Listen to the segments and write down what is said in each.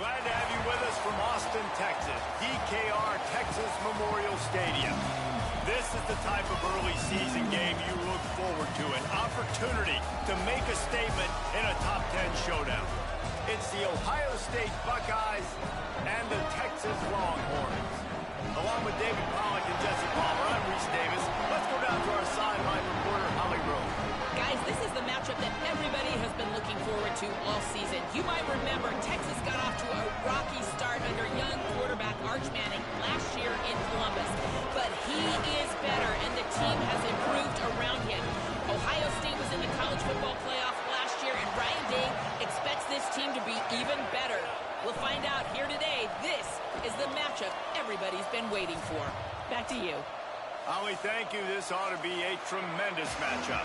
Glad to have you with us from Austin, Texas, DKR Texas Memorial Stadium. This is the type of early season game you look forward to, an opportunity to make a statement in a top 10 showdown. It's the Ohio State Buckeyes and the Texas Longhorns. Along with David Pollack and Jesse Palmer, I'm Reese Davis. Let's go down to our sideline reporter, Holly Rowe. Guys, this is the matchup that everybody has been looking forward to all season. You might remember Texas got off to a rocky start under young quarterback Arch Manning last year in Columbus. But he is better, and the team has improved around him. Ohio State was in the college football playoff last year, and Ryan Day expects this team to be even better. We'll find out here today. This is the matchup everybody's been waiting for. Back to you. Holly, thank you. This ought to be a tremendous matchup.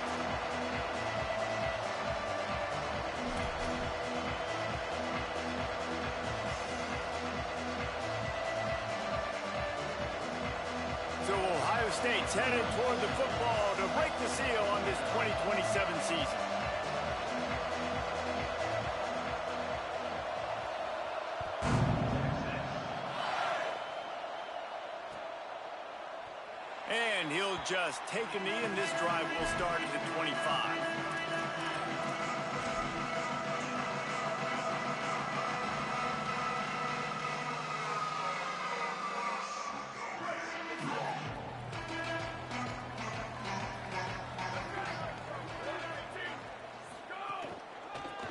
So Ohio State's headed toward the football to break the seal on this 2027 season. And he'll just take a knee, and this drive will start at the 25.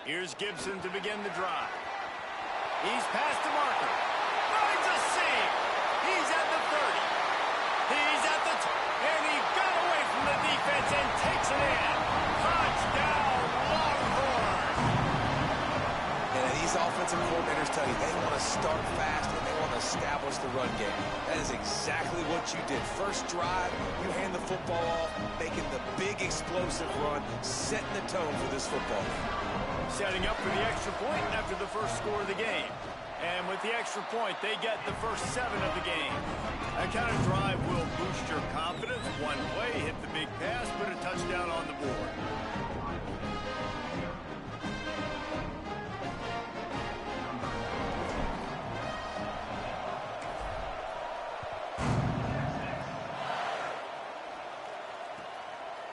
Here's Gibson to begin the drive. He's past the marker. Finds a seam. He's at the 30. He's at the and he got away from the defense and takes it in. Touchdown, Longhorns. And these offensive coordinators tell you they want to start fast and they want to establish the run game. That is exactly what you did. First drive, you hand the football off, making the big explosive run, setting the tone for this football game. Setting up for the extra point after the first score of the game. And with the extra point, they get the first 7 of the game. That kind of drive will boost your confidence. One play, hit the big pass, put a touchdown on the board.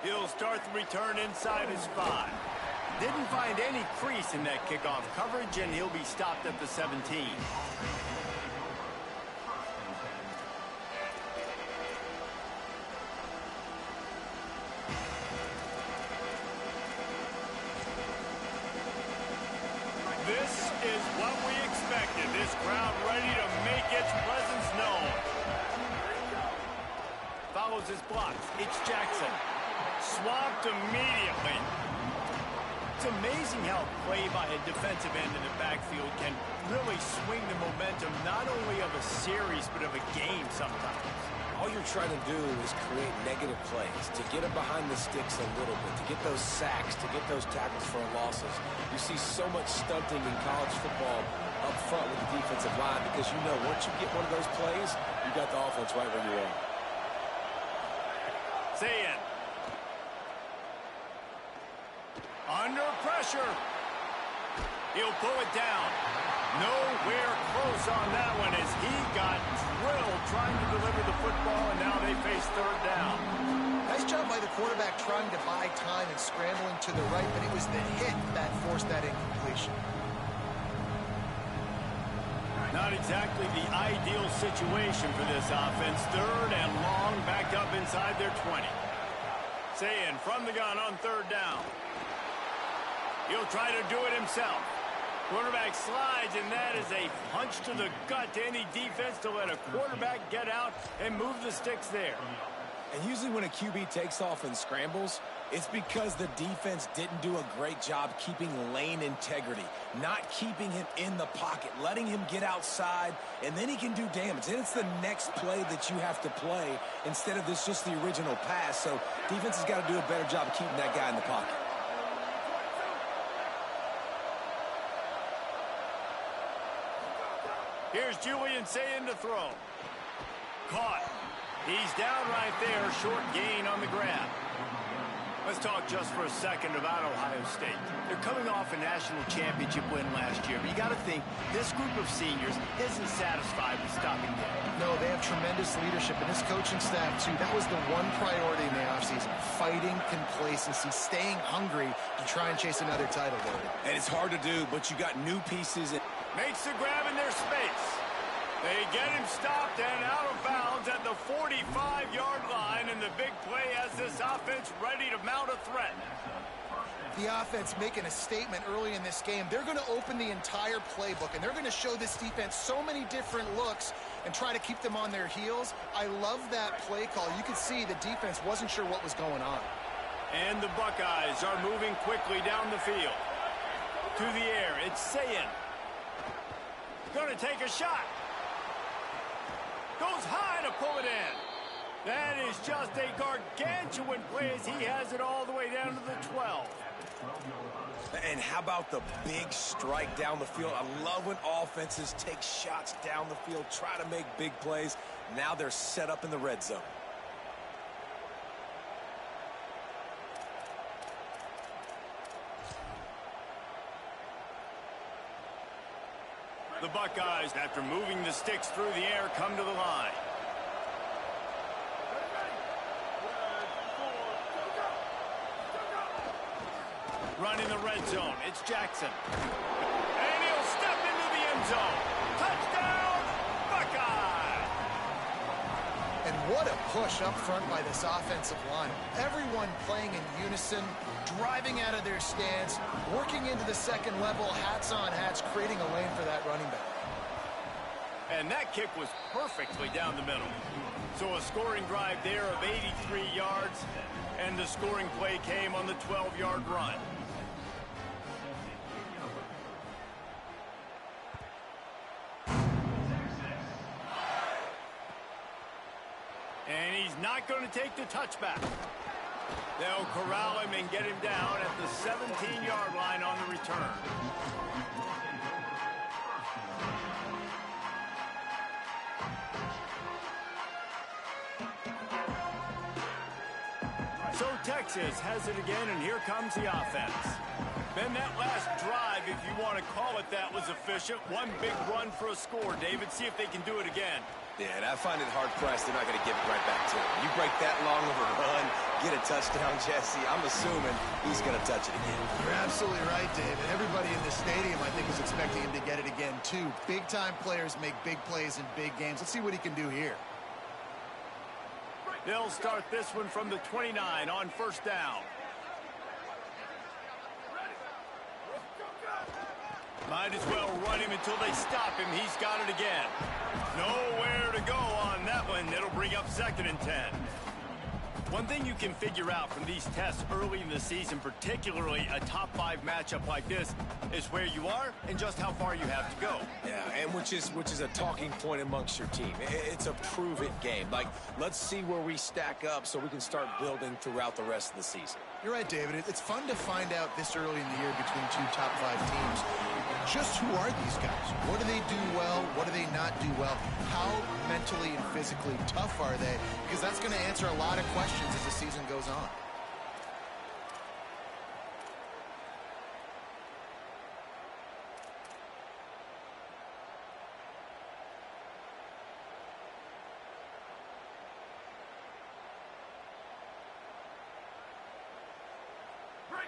He'll start the return inside his 5. Didn't find any crease in that kickoff coverage, and he'll be stopped at the 17. This is what we expected. This crowd ready to make its presence known. Follows his blocks. It's Jackson. Swamped immediately. It's amazing how play by a defensive end in the backfield can really swing the momentum not only of a series but of a game sometimes. All you're trying to do is create negative plays, to get them behind the sticks a little bit, to get those sacks, to get those tackles for losses. You see so much stunting in college football up front with the defensive line because you know once you get one of those plays, you got the offense right where you are. Zayn. Under pressure. He'll pull it down. Nowhere close on that one as he got drilled trying to deliver the football, and now they face third down. Nice job by the quarterback trying to buy time and scrambling to the right, but it was the hit that forced that incompletion. Not exactly the ideal situation for this offense. Third and long, backed up inside their 20. Zayn from the gun on third down. He'll try to do it himself. Quarterback slides, and that is a punch to the gut to any defense to let a quarterback get out and move the sticks there. And usually when a QB takes off and scrambles, it's because the defense didn't do a great job keeping lane integrity, not keeping him in the pocket, letting him get outside, and then he can do damage. Then it's the next play that you have to play instead of this just the original pass. So defense has got to do a better job of keeping that guy in the pocket. Here's Julian Zayn to throw. Caught. He's down right there, short gain on the grab. Let's talk just for a second about Ohio State. They're coming off a national championship win last year, but you got to think this group of seniors isn't satisfied with stopping there. No, they have tremendous leadership, and this coaching staff, too. That was the one priority in the offseason, fighting complacency, staying hungry to try and chase another title, David. And it's hard to do, but you got new pieces. Makes the grab in their space. They get him stopped and out of bounds at the 45-yard line, and the big play has this offense ready to mount a threat. The offense making a statement early in this game. They're going to open the entire playbook, and they're going to show this defense so many different looks and try to keep them on their heels. I love that play call. You could see the defense wasn't sure what was going on. And the Buckeyes are moving quickly down the field. To the air, it's Sayin. Going to take a shot. Goes high to pull it in. That is just a gargantuan play as he has it all the way down to the 12. And how about the big strike down the field? I love when offenses take shots down the field, try to make big plays. Now they're set up in the red zone. The Buckeyes, after moving the sticks through the air, come to the line. Run in the red zone. It's Jackson. And he'll step into the end zone. Touchdown, Buckeye! And what a push up front by this offensive line. Everyone playing in unison, driving out of their stance, working into the second level, hats on hats, creating a lane for that running back. And that kick was perfectly down the middle. So a scoring drive there of 83 yards, and the scoring play came on the 12-yard run. And he's not going to take the touchback. They'll corral him and get him down at the 17-yard line on the return. So Texas has it again, and here comes the offense. Then that last drive, if you want to call it that, was efficient. One big run for a score. David, see if they can do it again. Yeah, and I find it hard-pressed they're not going to give it right back to him. You break that long of a run, get a touchdown, Jesse, I'm assuming he's going to touch it again. You're absolutely right, David. Everybody in the stadium, I think, is expecting him to get it again, too. Big-time players make big plays in big games. Let's see what he can do here. They'll start this one from the 29 on first down. Might as well run him until they stop him. He's got it again. Nowhere to go on that one. It'll bring up 2nd and 10. One thing you can figure out from these tests early in the season, particularly a top 5 matchup like this, is where you are and just how far you have to go. Yeah, and which is a talking point amongst your team. It's a prove-it game. Like, let's see where we stack up so we can start building throughout the rest of the season. You're right, David. It's fun to find out this early in the year between 2 top 5 teams. Just who are these guys? What do they do well? What do they not do well? How mentally and physically tough are they? Because that's going to answer a lot of questions as the season goes on.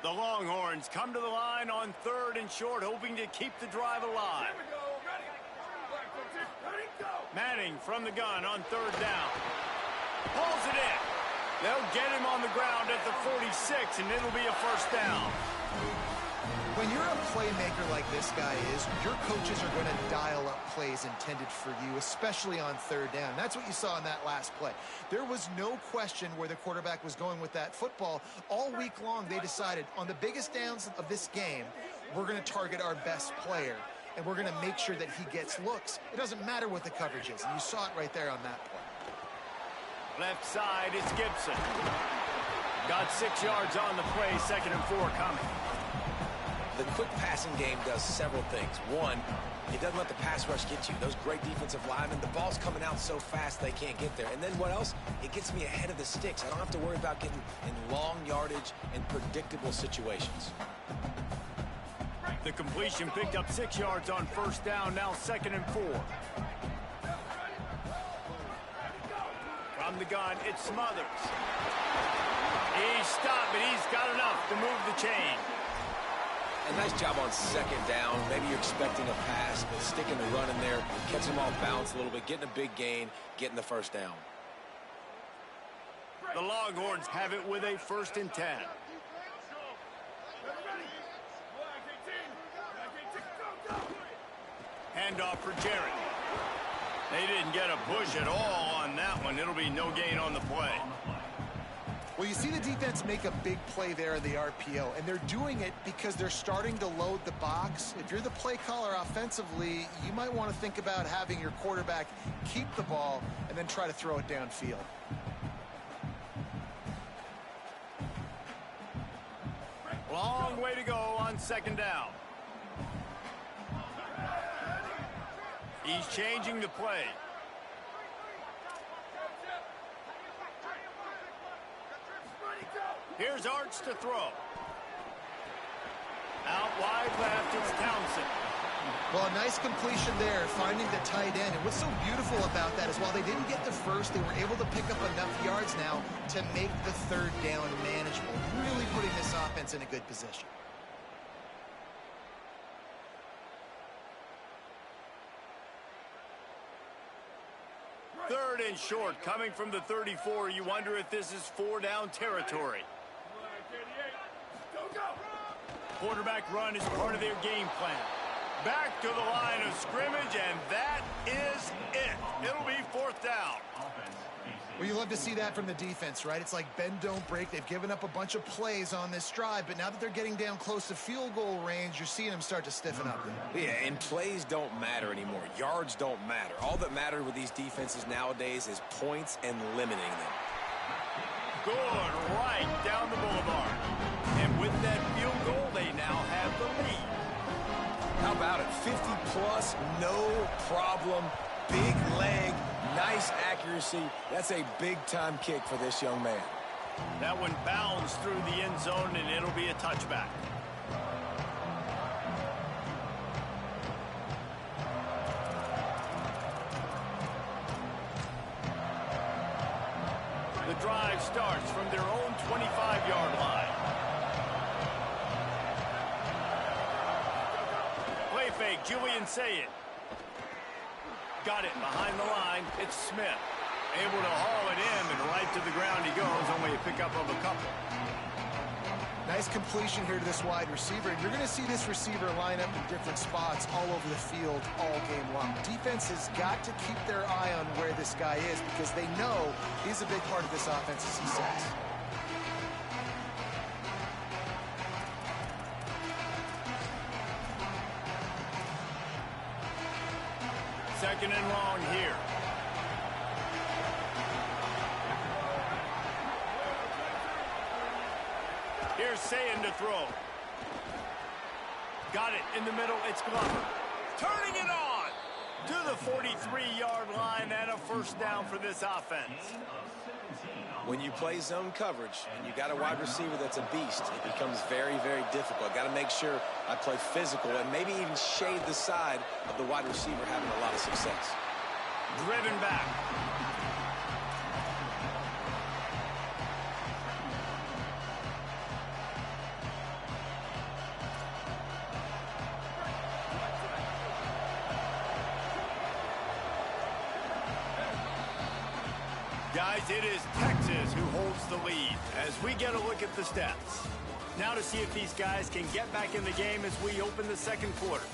The Longhorns come to the line on 3rd and short, hoping to keep the drive alive. Manning from the gun on 3rd down. Pulls it in. They'll get him on the ground at the 46, and it'll be a first down. When you're a playmaker like this guy is, your coaches are going to dial up plays intended for you, especially on 3rd down. That's what you saw in that last play. There was no question where the quarterback was going with that football. All week long, they decided on the biggest downs of this game, we're going to target our best player, and we're going to make sure that he gets looks. It doesn't matter what the coverage is, and you saw it right there on that play. Left side, it's Gibson. Got 6 yards on the play, 2nd and 4 coming. The quick passing game does several things. One, it doesn't let the pass rush get you. Those great defensive linemen, the ball's coming out so fast they can't get there. And then what else? It gets me ahead of the sticks. I don't have to worry about getting in long yardage and predictable situations. The completion picked up 6 yards on first down, now 2nd and 4. From the gun, it's Smothers. He's stopped, but he's got enough to move the chain. A nice job on 2nd down. Maybe you're expecting a pass, but sticking the run in there, catching them off balance a little bit, getting a big gain, getting the first down. The Longhorns have it with a 1st and 10. Handoff for Jarrett. They didn't get a push at all on that one. It'll be no gain on the play. Well, you see the defense make a big play there in the RPO, and they're doing it because they're starting to load the box. If you're the play caller offensively, you might want to think about having your quarterback keep the ball and then try to throw it downfield. Long way to go on 2nd down. He's changing the play. Here's Arts to throw. Out wide left, it's Townsend. Well, a nice completion there, finding the tight end. And what's so beautiful about that is while they didn't get the first, they were able to pick up enough yards now to make the 3rd down manageable, really putting this offense in a good position. Third and short, coming from the 34. You wonder if this is 4-down territory. Quarterback run is part of their game plan. Back to the line of scrimmage, and that is it. It'll be 4th down. Well, you love to see that from the defense, right? It's like bend, don't break. They've given up a bunch of plays on this drive, but now that they're getting down close to field goal range, you're seeing them start to stiffen up there. Yeah, and plays don't matter anymore. Yards don't matter. All that matters with these defenses nowadays is points and limiting them. Good, right down the boulevard. And with that field goal, they now have the lead. How about it? 50-plus, no problem, big leg, nice accuracy. That's a big-time kick for this young man. That one bounds through the end zone, and it'll be a touchback. The drive starts from their own 25-yard line. Play fake, Julian Sayed. Got it behind the line. It's Smith. Able to haul it in, and right to the ground he goes. Only a pickup of a couple. Nice completion here to this wide receiver. And you're going to see this receiver line up in different spots all over the field all game long. Defense has got to keep their eye on where this guy is because they know he's a big part of this offense's success. Second and long here. Here's Sayin to throw. Got it in the middle. It's Glover. Turning it on to the 43-yard line and a 1st down for this offense. When you play zone coverage and you got a wide receiver that's a beast, it becomes very, very difficult. Got to make sure I play physical and maybe even shade the side of the wide receiver having a lot of success. Driven back. Guys, it is Texas who holds the lead as we get a look at the stats. Now to see if these guys can get back in the game as we open the 2nd quarter.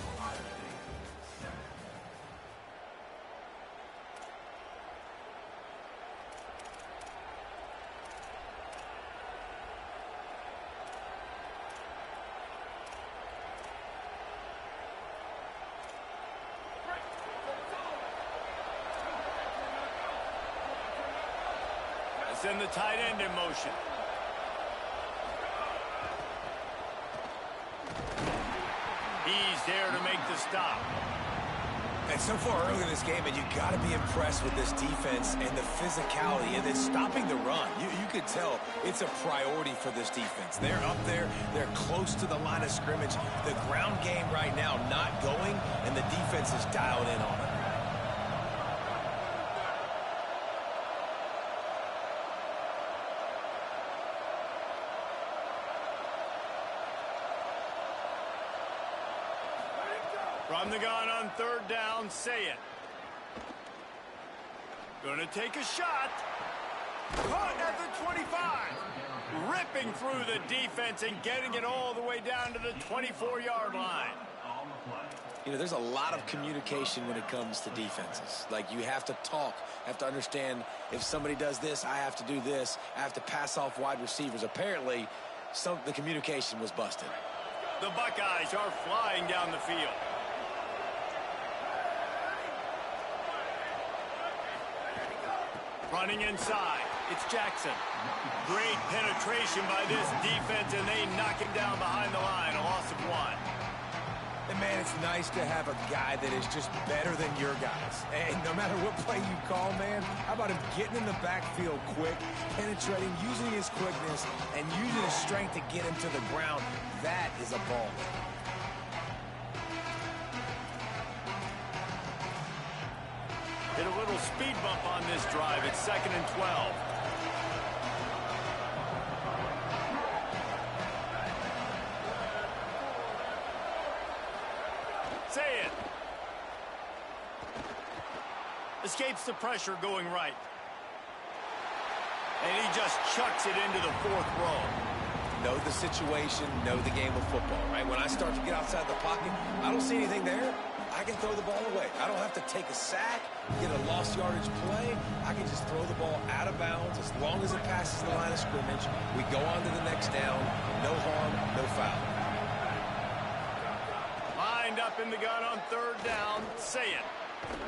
Send the tight end in motion. He's there to make the stop. And so far early in this game, and you got to be impressed with this defense and the physicality and then stopping the run. You could tell it's a priority for this defense. They're up there. They're close to the line of scrimmage. The ground game right now not going, and the defense is dialed in on it. From the gun on third down, say it. Gonna take a shot. Caught at the 25. Ripping through the defense and getting it all the way down to the 24-yard line. You know, there's a lot of communication when it comes to defenses. Like, you have to talk, have to understand if somebody does this, I have to do this. I have to pass off wide receivers. Apparently, the communication was busted. The Buckeyes are flying down the field. Running inside, it's Jackson. Great penetration by this defense, and they knock him down behind the line, a loss of 1. And, man, it's nice to have a guy that is just better than your guys. And no matter what play you call, man, how about him getting in the backfield quick, penetrating, using his quickness, and using his strength to get him to the ground. That is a ball. Hit a little speed bump on this drive. It's 2nd and 12. Say it. Escapes the pressure going right. And he just chucks it into the 4th row. Know the situation, know the game of football, right? When I start to get outside the pocket, I don't see anything there. I can throw the ball away. I don't have to take a sack, get a lost yardage play. I can just throw the ball out of bounds as long as it passes the line of scrimmage. We go on to the next down. No harm, no foul. Lined up in the gun on third down. Say it.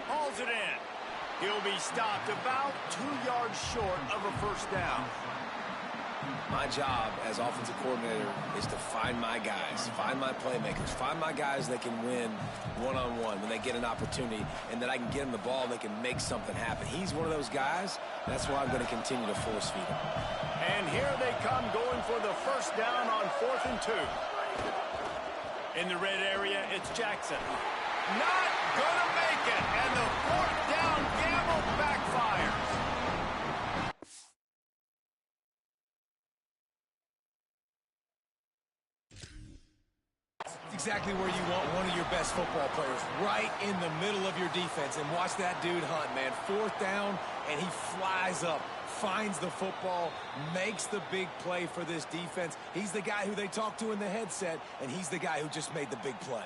Hauls it in. He'll be stopped about 2 yards short of a first down. My job as offensive coordinator is to find my guys, find my playmakers, find my guys that can win one-on-one when they get an opportunity, and that I can get them the ball and they can make something happen. He's one of those guys. That's why I'm going to continue to force feed him. And here they come going for the first down on 4th and 2. In the red area, it's Jackson. Not going to make it, and the 4th down gamble backfires. Exactly where you want one of your best football players, right in the middle of your defense. And watch that dude hunt, man. 4th down, and he flies up, finds the football, makes the big play for this defense. He's the guy who they talk to in the headset, and he's the guy who just made the big play.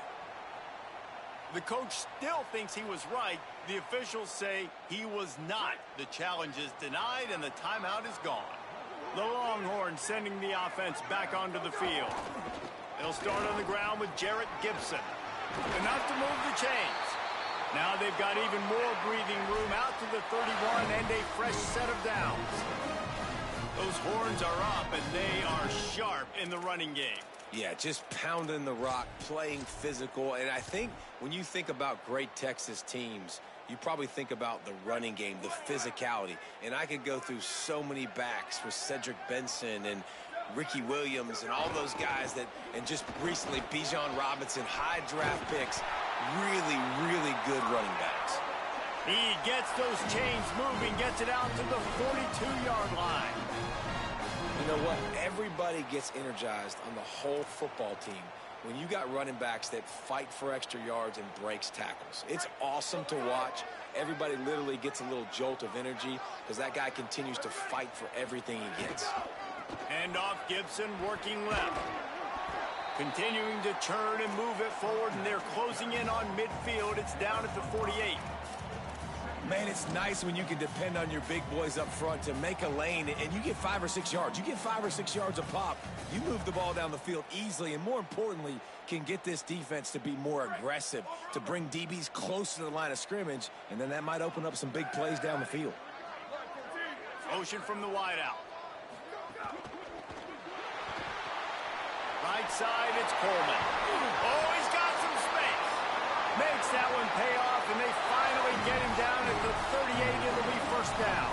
The coach still thinks he was right. The officials say he was not. The challenge is denied, and the timeout is gone. The Longhorns sending the offense back onto the field. They'll start on the ground with Jarrett Gibson. Enough to move the chains. Now they've got even more breathing room out to the 31 and a fresh set of downs. Those horns are up, and they are sharp in the running game. Yeah, just pounding the rock, playing physical. And I think when you think about great Texas teams, you probably think about the running game, the physicality. And I could go through so many backs with Cedric Benson and Ricky Williams and all those guys that, and just recently Bijan Robinson, high draft picks, really, really good running backs. He gets those chains moving, gets it out to the 42-yard line. You know what? Everybody gets energized on the whole football team when you got running backs that fight for extra yards and breaks tackles. It's awesome to watch. Everybody literally gets a little jolt of energy because that guy continues to fight for everything he gets. Hand off Gibson, working left. Continuing to turn and move it forward, and they're closing in on midfield. It's down at the 48. Man, it's nice when you can depend on your big boys up front to make a lane, and you get 5 or 6 yards. You get 5 or 6 yards a pop. You move the ball down the field easily, and more importantly, can get this defense to be more aggressive, to bring DBs close to the line of scrimmage, and then that might open up some big plays down the field. Motion from the wideout. Right side, it's Coleman. Oh, he's got some Makes that one pay off, and they finally get him down at the 38. It'll be first down.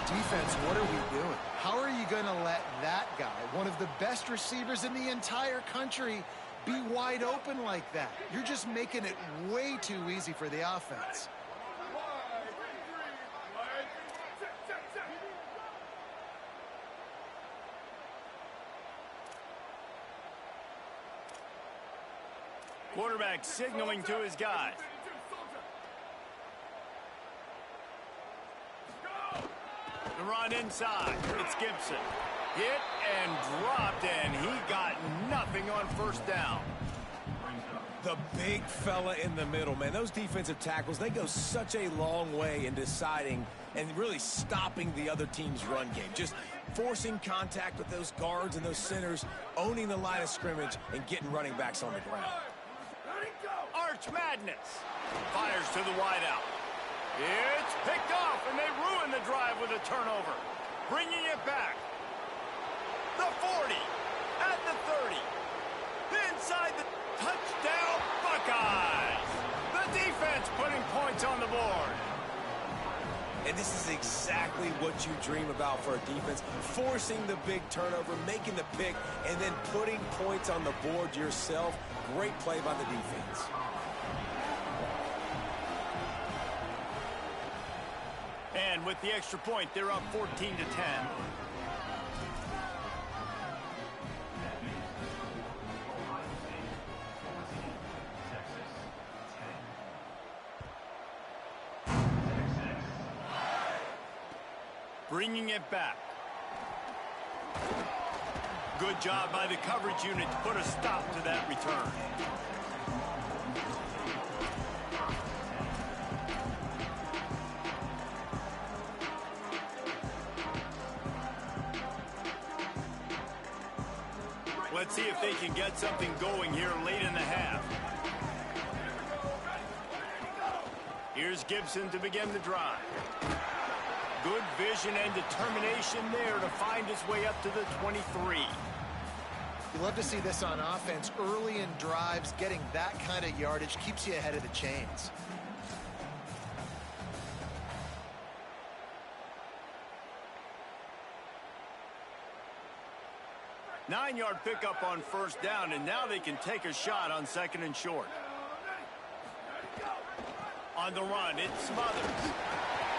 Defense, what are we doing? How are you going to let that guy, one of the best receivers in the entire country, be wide open like that? You're just making it way too easy for the offense. Quarterback signaling to his guys. The run inside. It's Gibson. Hit and dropped, and he got nothing on first down. The big fella in the middle, man. Those defensive tackles, they go such a long way in deciding and really stopping the other team's run game. Just forcing contact with those guards and those centers, owning the line of scrimmage, and getting running backs on the ground. Arch Madness. Fires to the wideout. It's picked off, and they ruin the drive with a turnover. Bringing it back. The 40. At the 30. Inside the touchdown Buckeyes. The defense putting points on the board. And this is exactly what you dream about for a defense. Forcing the big turnover, making the pick, and then putting points on the board yourself. Great play by the defense. And with the extra point, they're up 14-10. Bringing it back. Good job by the coverage unit to put a stop to that return. Let's see if they can get something going here late in the half. Here's Gibson to begin the drive. Good vision and determination there to find his way up to the 23. You love to see this on offense. Early in drives, getting that kind of yardage keeps you ahead of the chains. Nine-yard pickup on first down, and now they can take a shot on second and short. On the run, it Smothers.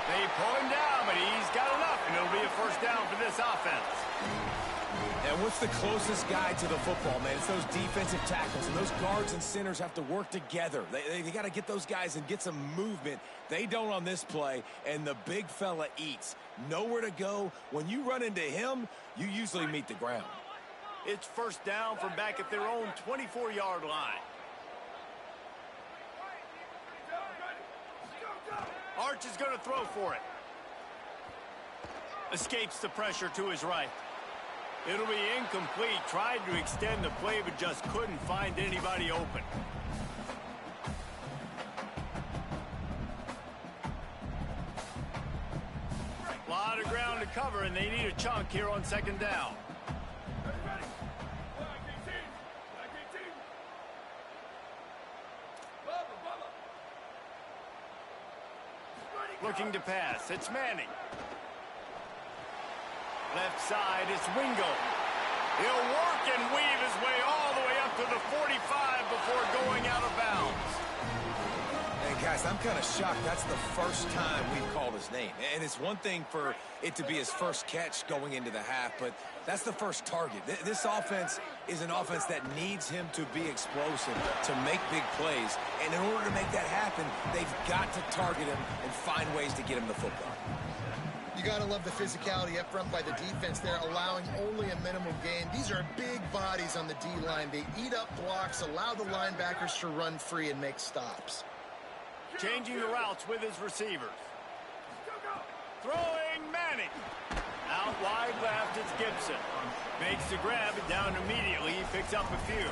They pull him down, but he's got enough, and it'll be a first down for this offense. And what's the closest guy to the football, man? It's those defensive tackles, and those guards and centers have to work together. They got to get those guys and get some movement. They don't on this play, and the big fella eats. Nowhere to go. When you run into him, you usually meet the ground. It's first down from back at their own 24-yard line. Arch is going to throw for it. Escapes the pressure to his right. It'll be incomplete. Tried to extend the play, but just couldn't find anybody open. A lot of ground to cover, and they need a chunk here on second down. Looking to pass. It's Manning. Left side, it's Wingo. He'll work and weave his way all the way up to the 45 before going out of bounds. And guys, I'm kind of shocked. That's the first time we've called his name. And it's one thing for it to be his first catch going into the half, but that's the first target. This offense is an offense that needs him to be explosive, to make big plays. And in order to make that happen, they've got to target him and find ways to get him the football. You got to love the physicality up front by the defense there, allowing only a minimal gain. These are big bodies on the D-line. They eat up blocks, allow the linebackers to run free and make stops. Changing the routes with his receivers. Throwing Manning. Out wide left, it's Gibson. Makes the grab and down immediately. He picks up a few.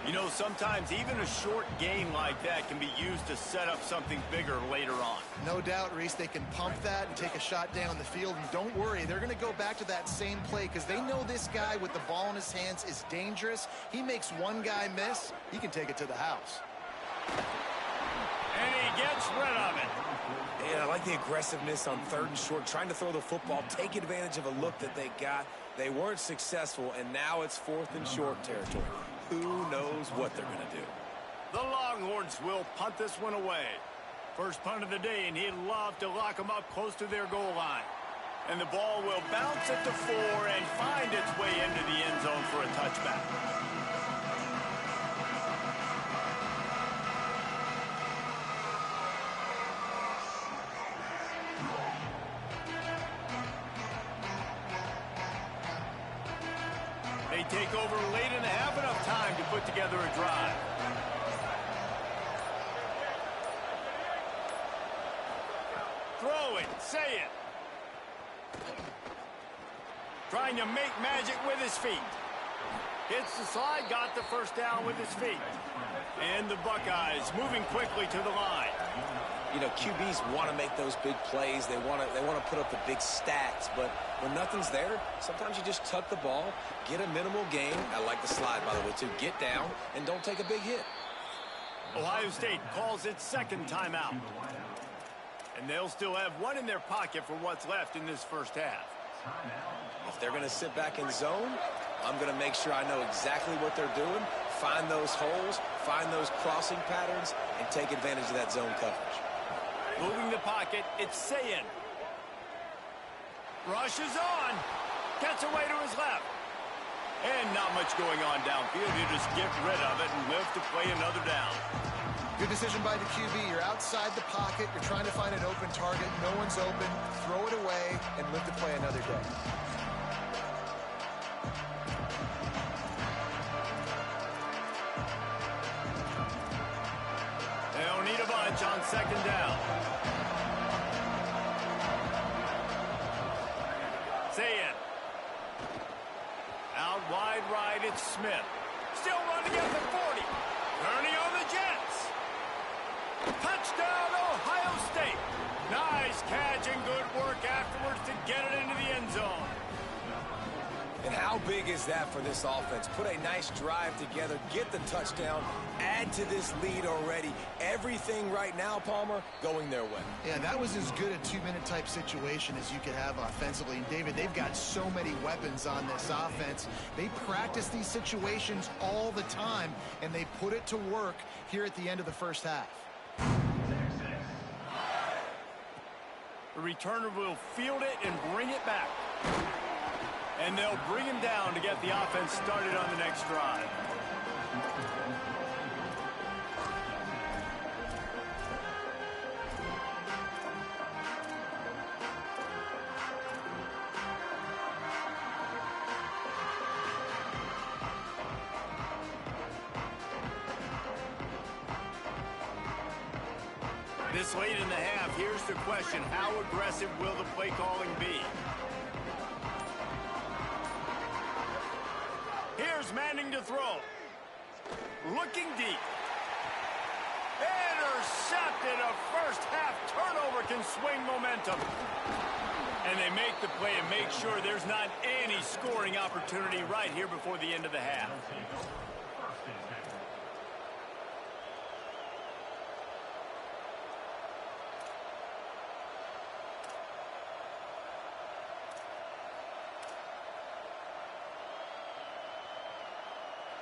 You know, sometimes even a short gain like that can be used to set up something bigger later on. No doubt, Reese, they can pump that and take a shot down the field. And don't worry, they're going to go back to that same play because they know this guy with the ball in his hands is dangerous. He makes one guy miss, he can take it to the house. And he gets rid of it. Yeah, I like the aggressiveness on 3rd and short, trying to throw the football, take advantage of a look that they got. They weren't successful, and now it's 4th and short territory. Who knows what they're going to do? The Longhorns will punt this one away. First punt of the day, and he'd love to lock them up close to their goal line. And the ball will bounce at the 4 and find its way into the end zone for a touchback. They take over late and have enough time to put together a drive. Throw it, say it. Trying to make magic with his feet. Hits the slide, got the first down with his feet. And the Buckeyes moving quickly to the line. You know, QBs want to make those big plays. They want to put up the big stats. But when nothing's there, sometimes you just tuck the ball, get a minimal gain. I like the slide, by the way, too. Get down and don't take a big hit. Ohio State calls its 2nd timeout. And they'll still have one in their pocket for what's left in this first half. If they're going to sit back in zone, I'm going to make sure I know exactly what they're doing, find those holes, find those crossing patterns, and take advantage of that zone coverage. Moving the pocket, it's Sayin. Rushes on. Gets away to his left. And not much going on downfield. You just get rid of it and live to play another down. Good decision by the QB. You're outside the pocket. You're trying to find an open target. No one's open. Throw it away and live to play another day. They don't need a bunch on 2nd down. Sayin. Out wide right, it's Smith. Still running at the 40. Turning on the Jets. Touchdown, Ohio State. Nice catch and good work afterwards to get it into the end zone. And how big is that for this offense? Put a nice drive together, get the touchdown, add to this lead already. Everything right now, Palmer, going their way. Yeah, that was as good a 2-minute type situation as you could have offensively. And David, they've got so many weapons on this offense. They practice these situations all the time, and they put it to work here at the end of the first half. The returner will field it and bring it back. And they'll bring him down to get the offense started on the next drive. This late in the half, here's the question. How aggressive will the play calling be? Here's Manning to throw. Looking deep. Intercepted. A first half turnover can swing momentum. And they make the play and make sure there's not any scoring opportunity right here before the end of the half.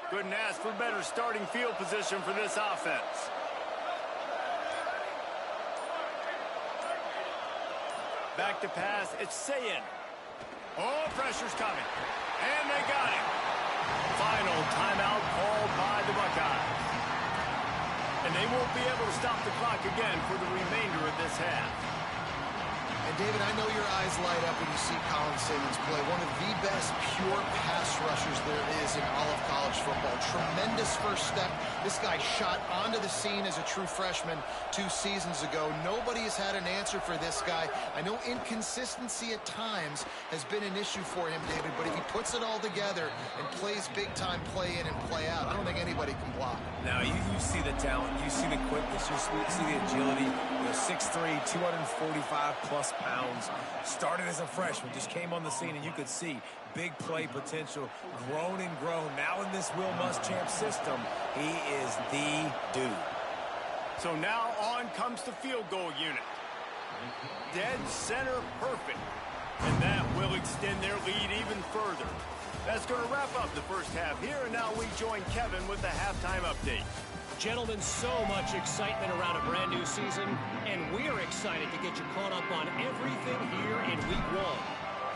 Couldn't ask for better starting field position for this offense. Back to pass, it's Sayin. Oh, pressure's coming. And they got him. Final timeout called by the Buckeyes. And they won't be able to stop the clock again for the remainder of this half. And, David, I know your eyes light up when you see Colin Simmons play. One of the best pure pass rushers there is in all of college football. Tremendous first step. This guy shot onto the scene as a true freshman 2 seasons ago. Nobody has had an answer for this guy. I know inconsistency at times has been an issue for him, David, but if he puts it all together and plays big-time play in and play out, I don't think anybody can block. Now, you see the talent, you see the quickness, you see the agility. 6'3", 245-plus pounds. Started as a freshman, just came on the scene, and you could see big play potential, grown and grown. Now in this Will Muschamp system, he is the dude. So now on comes the field goal unit. Dead center perfect. And that will extend their lead even further. That's going to wrap up the first half here, and now we join Kevin with the halftime update. Gentlemen, so much excitement around a brand new season, and we're excited to get you caught up on everything here in Week 1.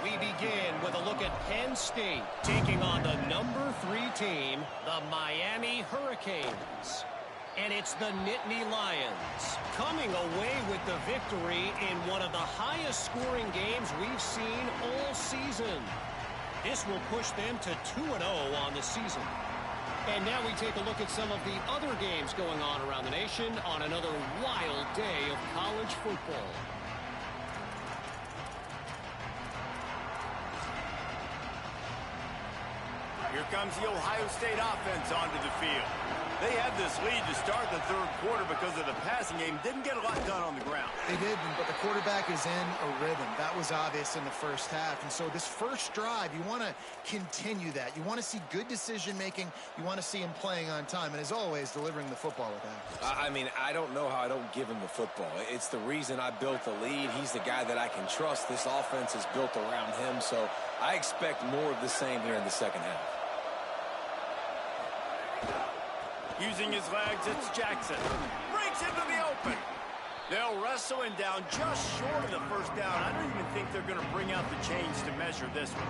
We begin with a look at Penn State taking on the number 3 team, the Miami Hurricanes. And it's the Nittany Lions coming away with the victory in one of the highest scoring games we've seen all season. This will push them to 2-0 on the season. And now we take a look at some of the other games going on around the nation on another wild day of college football. Here comes the Ohio State offense onto the field. They had this lead to start the third quarter because of the passing game. Didn't get a lot done on the ground. They didn't, but the quarterback is in a rhythm. That was obvious in the first half. And so this first drive, you want to continue that. You want to see good decision-making. You want to see him playing on time. And as always, delivering the football with that. I mean, I don't know how I don't give him the football. It's the reason I built the lead. He's the guy that I can trust. This offense is built around him. So I expect more of the same here in the second half. Using his legs, it's Jackson. Breaks into the open. They'll wrestle him down just short of the first down. I don't even think they're going to bring out the chains to measure this one.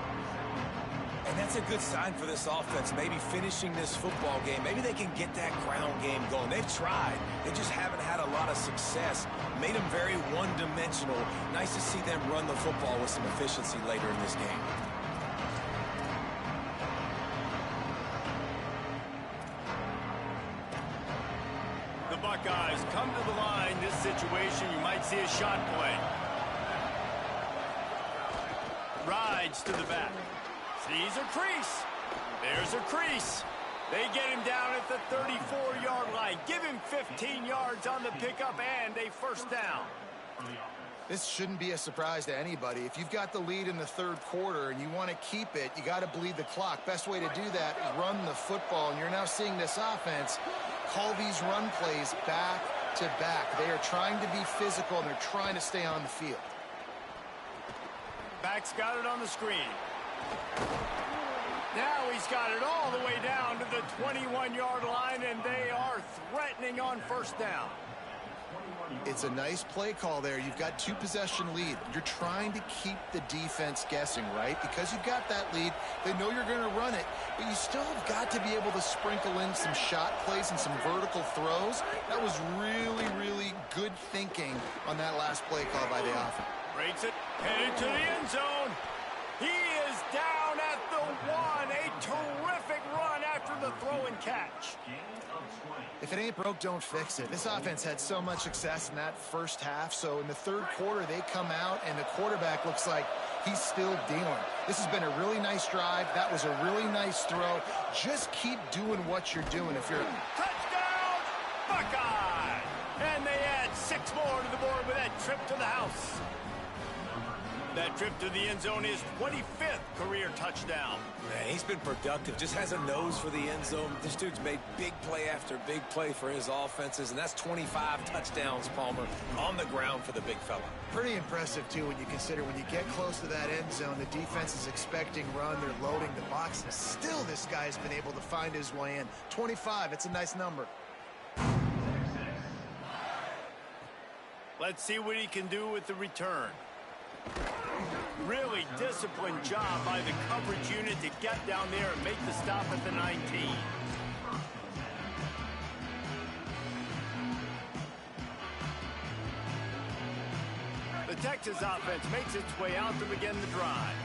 And that's a good sign for this offense. Maybe finishing this football game. Maybe they can get that ground game going. They've tried. They just haven't had a lot of success. Made them very one-dimensional. Nice to see them run the football with some efficiency later in this game. Buckeyes come to the line. This situation, you might see a shot play. Rides to the back. Sees a crease. There's a crease. They get him down at the 34-yard line. Give him 15 yards on the pickup and a first down. This shouldn't be a surprise to anybody. If you've got the lead in the third quarter and you want to keep it, you got to bleed the clock. Best way to do that is run the football. And you're now seeing this offense call these run plays back to back. They are trying to be physical, and they're trying to stay on the field. Back's got it on the screen. Now he's got it all the way down to the 21-yard line, and they are threatening on first down. It's a nice play call there. You've got 2-possession lead. You're trying to keep the defense guessing, right? Because you've got that lead, they know you're going to run it, but you still have got to be able to sprinkle in some shot plays and some vertical throws. That was really, really good thinking on that last play call by the offense. Breaks it, headed to the end zone. He is down at the 1. A terrific run after the throw and catch. If it ain't broke, don't fix it. This offense had so much success in that first half, so in the third quarter, they come out, and the quarterback looks like he's still dealing. This has been a really nice drive. That was a really nice throw. Just keep doing what you're doing. If you're... Touchdown, Buckeye! And they add 6 more to the board with that trip to the house. That trip to the end zone is 25th career touchdown. Man, he's been productive. Just has a nose for the end zone. This dude's made big play after big play for his offenses, and that's 25 touchdowns, Palmer, on the ground for the big fella. Pretty impressive, too, when you consider when you get close to that end zone, the defense is expecting run. They're loading the box. And still, this guy's been able to find his way in. 25, it's a nice number. Let's see what he can do with the return. Really disciplined job by the coverage unit to get down there and make the stop at the 19. The Texas offense makes its way out to begin the drive.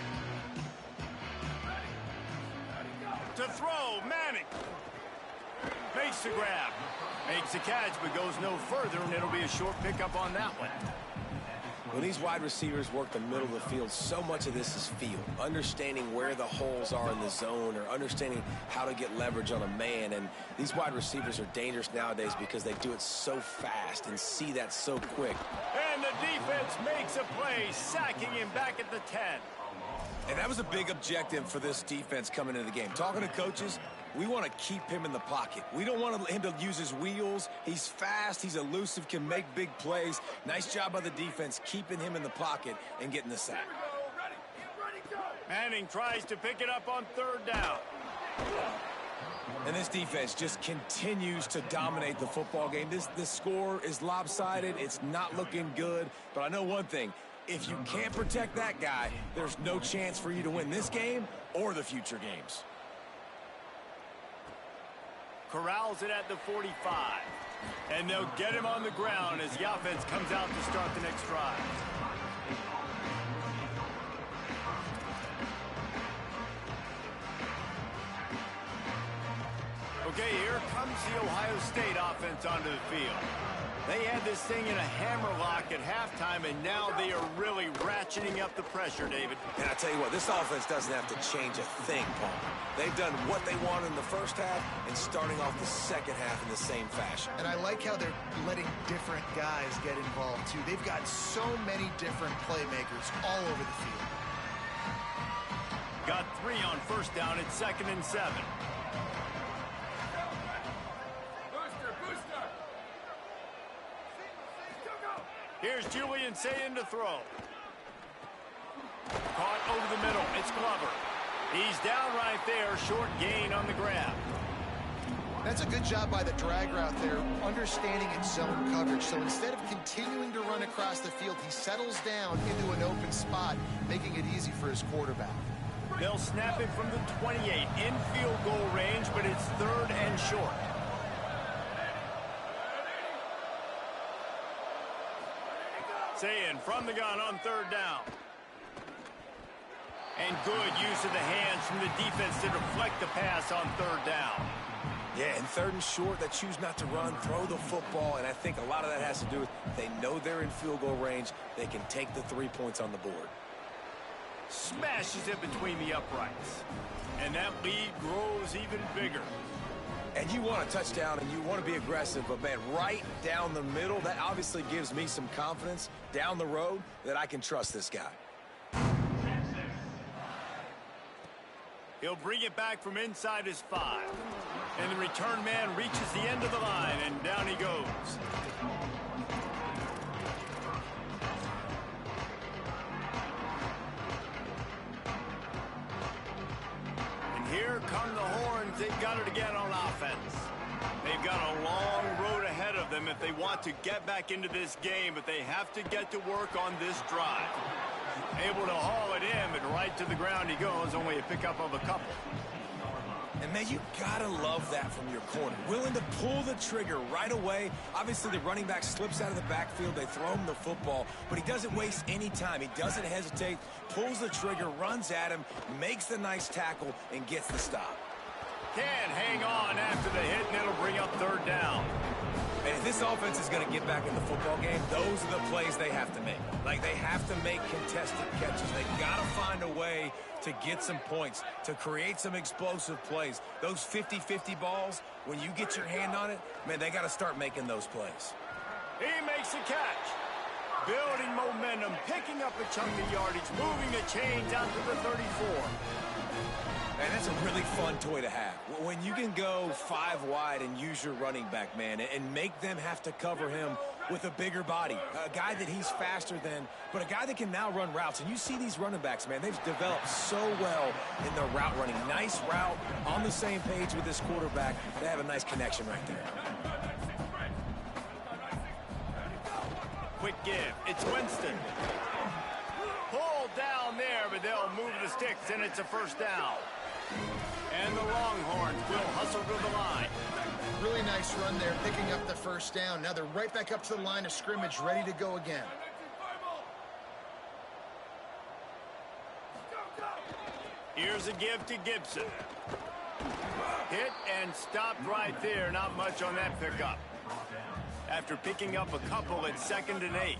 To throw, Manning. Makes the grab. Makes the catch, but goes no further, and it'll be a short pickup on that one. When these wide receivers work the middle of the field, so much of this is feel. Understanding where the holes are in the zone, or understanding how to get leverage on a man. And these wide receivers are dangerous nowadays because they do it so fast and see that so quick. And the defense makes a play, sacking him back at the 10. And that was a big objective for this defense coming into the game. Talking to coaches, We want to keep him in the pocket. We don't want him to use his wheels. He's fast, he's elusive, can make big plays. Nice job by the defense keeping him in the pocket and getting the sack. Manning tries to pick it up on third down. And this defense just continues to dominate the football game. This score is lopsided. It's not looking good. But I know one thing. If you can't protect that guy, there's no chance for you to win this game or the future games. Corrals it at the 45. And they'll get him on the ground as the offense comes out to start the next drive. Okay, here comes the Ohio State offense onto the field. They had this thing in a hammerlock at halftime, and now they are really ratcheting up the pressure, David. And I tell you what, this offense doesn't have to change a thing, Paul. They've done what they wanted in the first half and starting off the second half in the same fashion. And I like how they're letting different guys get involved, too. They've got so many different playmakers all over the field. Got 3 on first down at 2nd and 7. Here's Julian Sayin to throw. Caught over the middle. It's Glover. He's down right there. Short gain on the grab. That's a good job by the drag route there, understanding its zone coverage. So instead of continuing to run across the field, he settles down into an open spot, making it easy for his quarterback. They'll snap it from the 28 in field goal range, but it's 3rd and short. Sayin from the gun on 3rd down. And good use of the hands from the defense to deflect the pass on 3rd down. Yeah, and 3rd and short, they choose not to run, throw the football, and I think a lot of that has to do with they know they're in field goal range. They can take the 3 points on the board. Smashes it between the uprights. And that lead grows even bigger. And you want a touchdown and you want to be aggressive, but man, right down the middle, that obviously gives me some confidence down the road that I can trust this guy. He'll bring it back from inside his 5. And the return man reaches the end of the line, and down he goes. And here come the horns. They've got it again on offense. They've got a long road ahead of them if they want to get back into this game, but they have to get to work on this drive. Able to haul it in, but right to the ground he goes, only a pickup of a couple. And, man, you got to love that from your corner. Willing to pull the trigger right away. Obviously, the running back slips out of the backfield. They throw him the football, but he doesn't waste any time. He doesn't hesitate, pulls the trigger, runs at him, makes the nice tackle, and gets the stop. Can hang on after the hit, and it'll bring up 3rd down. And if this offense is going to get back in the football game, those are the plays they have to make. Like, they have to make contested catches. They've got to find a way to get some points, to create some explosive plays. Those 50-50 balls, when you get your hand on it, man, they got to start making those plays. He makes a catch. Building momentum, picking up a chunk of yardage, moving the chains out to the 34. And that's a really fun toy to have. When you can go 5 wide and use your running back, man, and make them have to cover him with a bigger body, a guy that he's faster than, but a guy that can now run routes. And you see these running backs, man, they've developed so well in their route running. Nice route, on the same page with this quarterback. They have a nice connection right there. Quick give. It's Winston. Pulled down there, but they'll move the sticks, and it's a 1st down. And the Longhorns will hustle to the line. Really nice run there, picking up the 1st down. Now they're right back up to the line of scrimmage, ready to go again. Here's a give to Gibson. Hit and stopped right there. Not much on that pickup. After picking up a couple at 2nd and 8.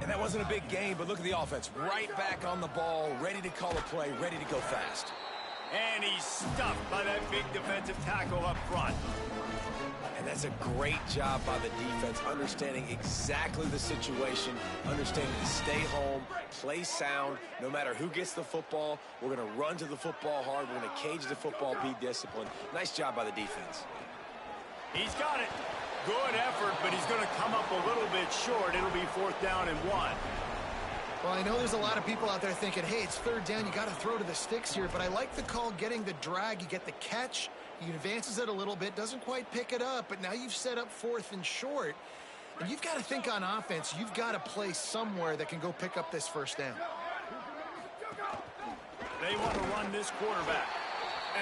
And that wasn't a big gain, but look at the offense. Right back on the ball, ready to call a play, ready to go fast. And he's stuffed by that big defensive tackle up front. And that's a great job by the defense, understanding exactly the situation, understanding to stay home, play sound. No matter who gets the football, we're going to run to the football hard. We're going to cage the football, be disciplined. Nice job by the defense. He's got it. Good effort, but he's going to come up a little bit short. It'll be 4th down and 1. Well, I know there's a lot of people out there thinking, hey, it's 3rd down. You got to throw to the sticks here. But I like the call getting the drag. You get the catch. He advances it a little bit, doesn't quite pick it up, but now you've set up 4th and short. And you've got to think on offense, you've got to play somewhere that can go pick up this 1st down. They want to run this quarterback.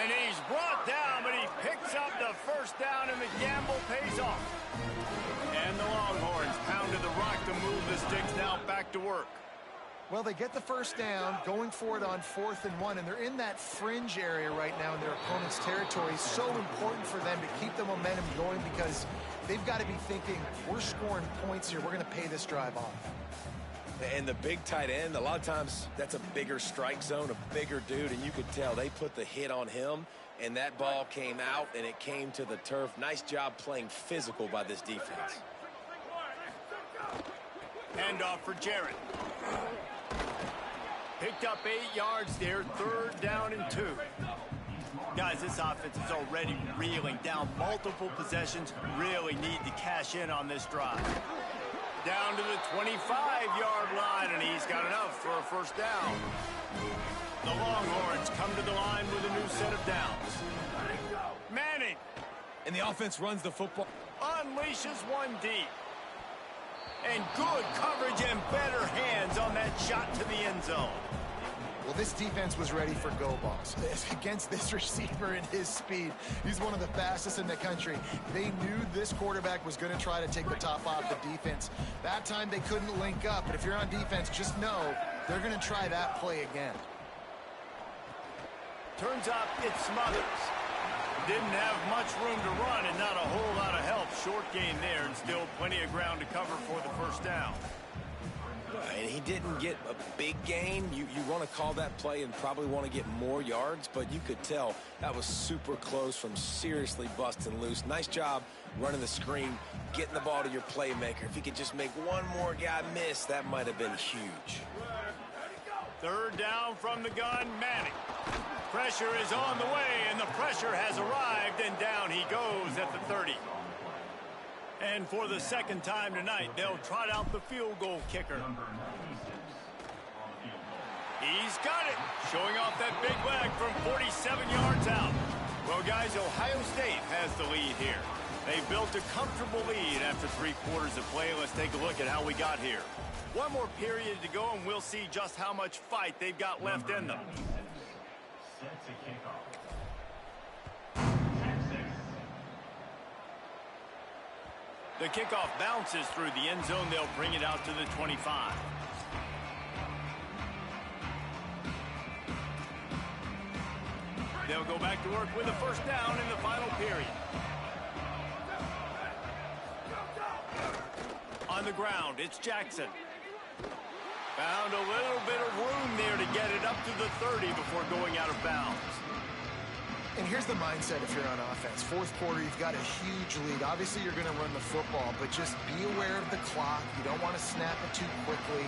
And he's brought down, but he picks up the 1st down, and the gamble pays off. And the Longhorns pounded the rock to move the sticks now back to work. Well, they get the 1st down, going for it on 4th and 1, and they're in that fringe area right now in their opponent's territory. So important for them to keep the momentum going because they've got to be thinking, we're scoring points here. We're going to pay this drive off. And the big tight end, a lot of times that's a bigger strike zone, a bigger dude, and you could tell they put the hit on him, and that ball came out, and it came to the turf. Nice job playing physical by this defense. Handoff for Jarrett. Picked up 8 yards there, 3rd down and 2. Guys, this offense is already reeling down multiple possessions. Really need to cash in on this drive. Down to the 25-yard line, and he's got enough for a 1st down. The Longhorns come to the line with a new set of downs. Manning. And the offense runs the football. Unleashes one deep. And good coverage and better hands on that shot to the end zone. Well, this defense was ready for go balls. Against this receiver and his speed, he's one of the fastest in the country. They knew this quarterback was going to try to take the top off the defense. That time they couldn't link up, but if you're on defense, just know they're going to try that play again. Turns out it's Smothers. Didn't have much room to run and not a whole lot of help. Short gain there and still plenty of ground to cover for the 1st down. And he didn't get a big gain. You want to call that play and probably want to get more yards, but you could tell that was super close from seriously busting loose. Nice job running the screen, getting the ball to your playmaker. If he could just make one more guy miss, that might have been huge. 3rd down from the gun, Manning. Pressure is on the way, and the pressure has arrived, and down he goes at the 30. And for the 2nd time tonight, they'll trot out the field goal kicker. He's got it, showing off that big leg from 47 yards out. Well, guys, Ohio State has the lead here. They built a comfortable lead after 3 quarters of play. Let's take a look at how we got here. One more period to go, and we'll see just how much fight they've got left in them. The kickoff bounces through the end zone. They'll bring it out to the 25. They'll go back to work with a 1st down in the final period. On the ground, it's Jackson. Found a little bit of room there to get it up to the 30 before going out of bounds. And here's the mindset if you're on offense. 4th quarter, you've got a huge lead. Obviously, you're going to run the football, but just be aware of the clock. You don't want to snap it too quickly.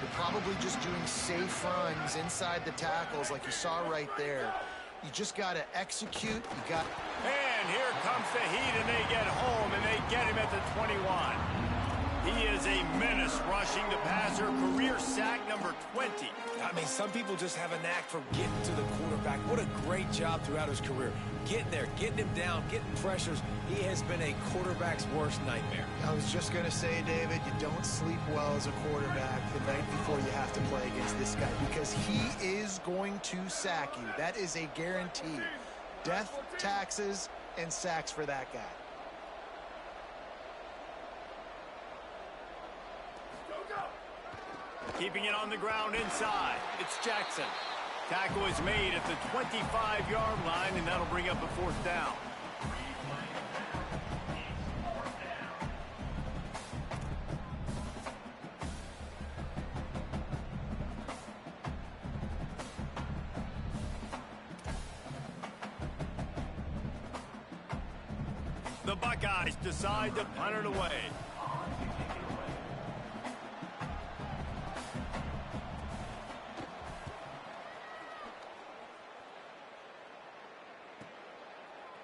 You're probably just doing safe runs inside the tackles like you saw right there. You just got to execute. And here comes the heat, and they get home, and they get him at the 21. He is a menace rushing the passer. Career sack number 20. I mean, some people just have a knack for getting to the quarterback. What a great job throughout his career. Getting there, getting him down, getting pressures. He has been a quarterback's worst nightmare. I was just going to say, David, you don't sleep well as a quarterback the night before you have to play against this guy because he is going to sack you. That is a guarantee. Death, taxes, and sacks for that guy. Keeping it on the ground inside. It's Jackson. Tackle is made at the 25-yard line, and that'll bring up a 4th down. The Buckeyes decide to punt it away.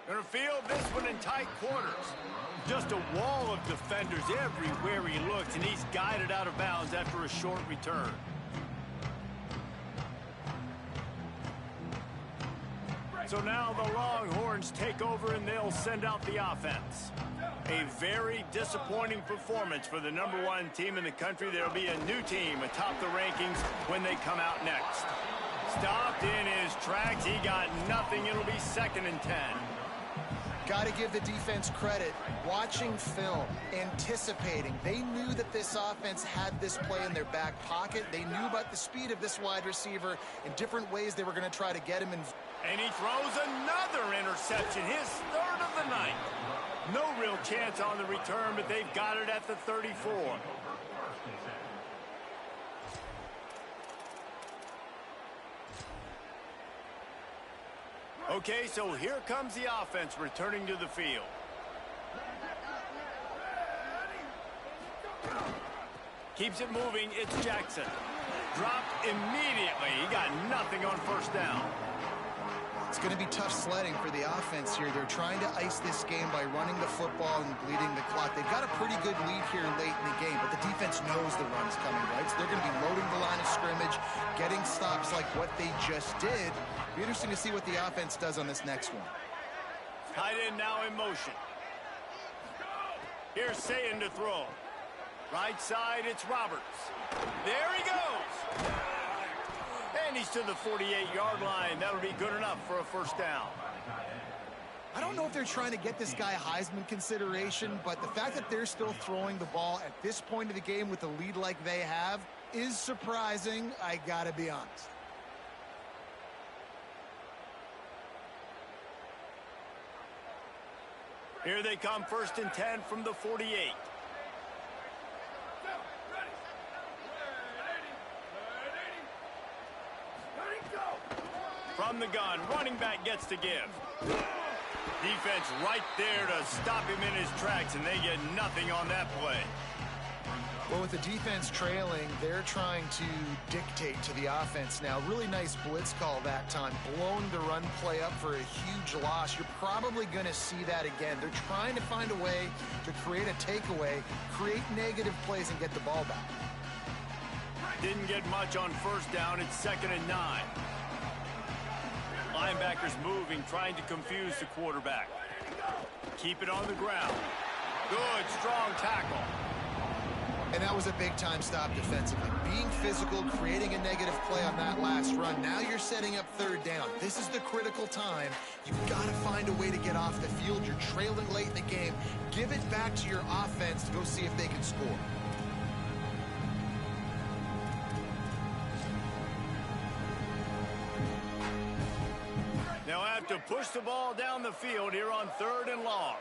Gonna field this one in tight quarters. Just a wall of defenders everywhere he looks, and he's guided out of bounds after a short return. So now the Longhorns take over, and they'll send out the offense. A very disappointing performance for the #1 team in the country. There'll be a new team atop the rankings when they come out next. Stopped in his tracks. He got nothing. It'll be 2nd and 10. Got to give the defense credit. Watching film, anticipating. They knew that this offense had this play in their back pocket. They knew about the speed of this wide receiver in different ways they were going to try to get him in. And he throws another interception, his 3rd of the night. No real chance on the return, but they've got it at the 34. Okay, so here comes the offense returning to the field. Keeps it moving. It's Jackson. Dropped immediately. He got nothing on 1st down. It's going to be tough sledding for the offense here. They're trying to ice this game by running the football and bleeding the clock. They've got a pretty good lead here late in the game, but the defense knows the run's coming, right? So they're going to be loading the line of scrimmage, getting stops like what they just did. Be interesting to see what the offense does on this next one. Tight end now in motion. Here's Sayin to throw. Right side, it's Roberts. There he goes. And he's to the 48-yard line. That'll be good enough for a 1st down. I don't know if they're trying to get this guy Heisman consideration, but the fact that they're still throwing the ball at this point of the game with a lead like they have is surprising, I gotta be honest. Here they come, 1st and 10 from the 48. From the gun, running back gets to give. Defense right there to stop him in his tracks, and they get nothing on that play. Well, with the defense trailing, they're trying to dictate to the offense now. Really nice blitz call that time, blowing the run play up for a huge loss. You're probably going to see that again. They're trying to find a way to create a takeaway, create negative plays, and get the ball back. Didn't get much on 1st down. It's 2nd and 9. Linebackers moving, trying to confuse the quarterback. Keep it on the ground. Good, strong tackle. And that was a big-time stop defensively. Being physical, creating a negative play on that last run. Now you're setting up 3rd down. This is the critical time. You've got to find a way to get off the field. You're trailing late in the game. Give it back to your offense to go see if they can score. They'll have to push the ball down the field here on 3rd and long.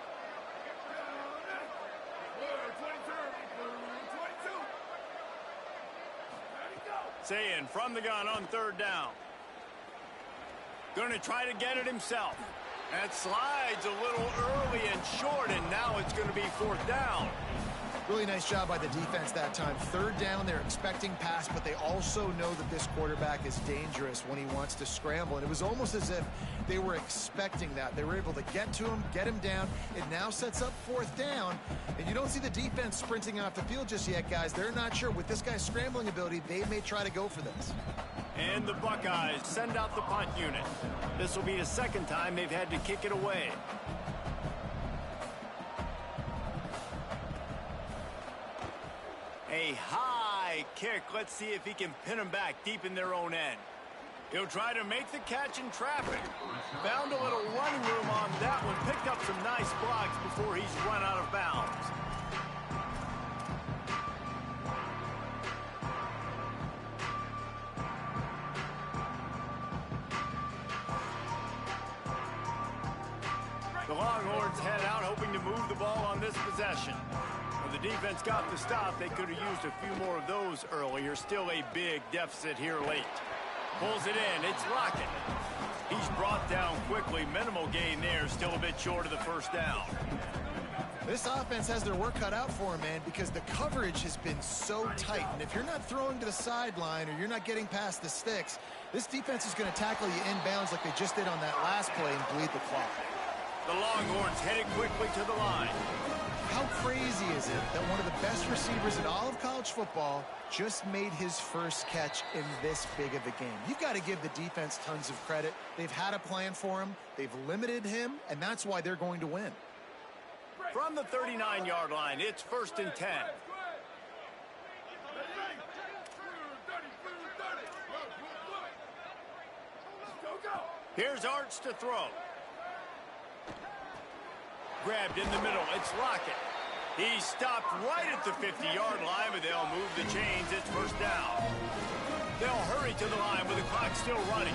Sayin from the gun on 3rd down. Going to try to get it himself. That slides a little early and short, and now it's going to be 4th down. Really nice job by the defense that time. 3rd down, they're expecting pass, but they also know that this quarterback is dangerous when he wants to scramble. And it was almost as if they were expecting that. They were able to get to him, get him down. It now sets up 4th down. And you don't see the defense sprinting off the field just yet, guys. They're not sure. With this guy's scrambling ability, they may try to go for this. And the Buckeyes send out the punt unit. This will be the 2nd time they've had to kick it away. A high kick. Let's see if he can pin them back deep in their own end. He'll try to make the catch in traffic. Found a little running room on that one. Picked up some nice blocks before he's run out of bounds. The Longhorns head out, hoping to move the ball on this possession. When the defense got the stop, they could have used a few more of those earlier. Still a big deficit here late. Pulls it in. It's Lockett. He's brought down quickly. Minimal gain there. Still a bit short of the 1st down. This offense has their work cut out for them, man, because the coverage has been so tight. And if you're not throwing to the sideline or you're not getting past the sticks, this defense is going to tackle you inbounds like they just did on that last play and bleed the clock. The Longhorns headed quickly to the line. How crazy is it that one of the best receivers in all of college football just made his first catch in this big of a game? You've got to give the defense tons of credit. They've had a plan for him. They've limited him, and that's why they're going to win. From the 39-yard line, it's 1st and 10. Here's Arch to throw. Grabbed in the middle. It's Lockett. He stopped right at the 50-yard line, but they'll move the chains. It's 1st down. They'll hurry to the line with the clock still running.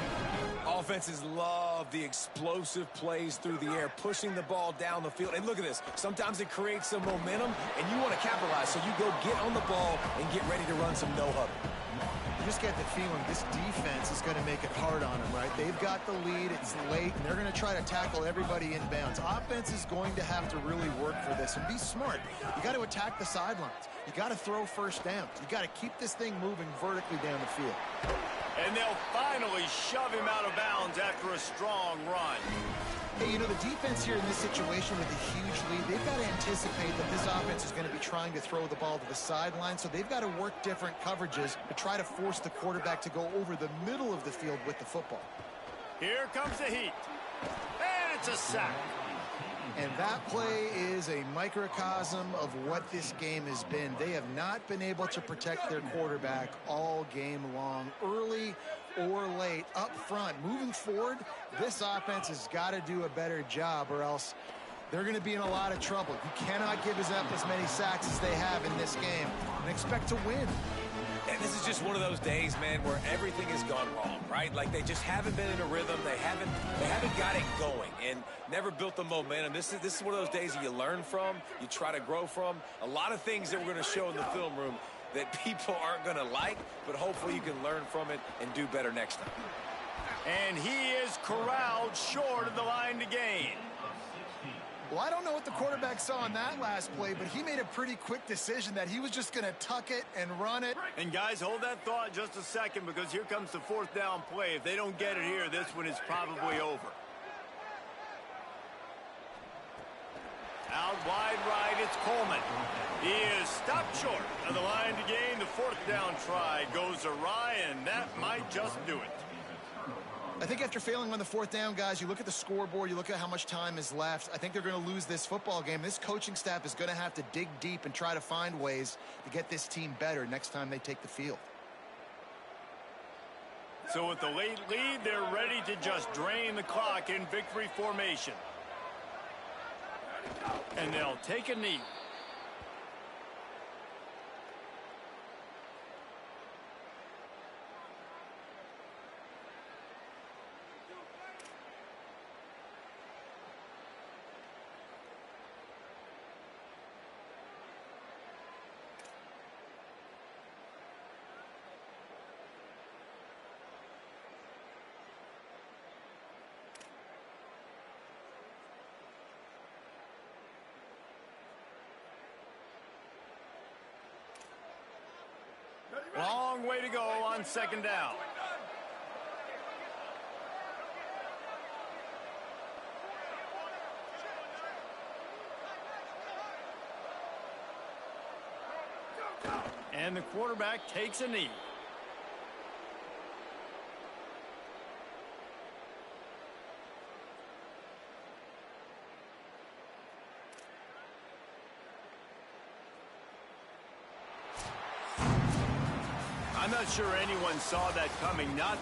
Offenses love the explosive plays through the air, pushing the ball down the field. And look at this. Sometimes it creates some momentum, and you want to capitalize. So you go get on the ball and get ready to run some no-huddle. You just get the feeling this defense is going to make it hard on them, right? They've got the lead. It's late, and they're going to try to tackle everybody inbounds. Offense is going to have to really work for this and be smart. You got to attack the sidelines. You got to throw first downs. You got to keep this thing moving vertically down the field. And they'll finally shove him out of bounds after a strong run. Hey, you know, the defense here in this situation with a huge lead, they've got to anticipate that this offense is going to be trying to throw the ball to the sideline, so they've got to work different coverages to try to force the quarterback to go over the middle of the field with the football. Here comes the heat. And it's a sack. And that play is a microcosm of what this game has been. They have not been able to protect their quarterback all game long, early or late, up front. Moving forward, this offense has got to do a better job, or else they're going to be in a lot of trouble. You cannot give up as many sacks as they have in this game and expect to win. And this is just one of those days, man, where everything has gone wrong, right? Like they just haven't been in a rhythm. They haven't got it going and never built the momentum. This is one of those days that you learn from, you try to grow from. A lot of things that we're going to show in the film room that people aren't going to like, but hopefully you can learn from it and do better next time. And he is corralled short of the line to gain. Well, I don't know what the quarterback saw on that last play, but he made a pretty quick decision that he was just going to tuck it and run it. And guys, hold that thought just a second, because here comes the 4th down play. If they don't get it here, this one is probably over. Out wide right, it's Coleman. He is stopped short of the line to gain. The 4th down try goes awry, and that might just do it. I think after failing on the 4th down, guys, you look at the scoreboard, you look at how much time is left. I think they're going to lose this football game. This coaching staff is going to have to dig deep and try to find ways to get this team better next time they take the field. So with the late lead, they're ready to just drain the clock in victory formation. And they'll take a knee. Long way to go on 2nd down. And the quarterback takes a knee. I'm not sure anyone saw that coming. Not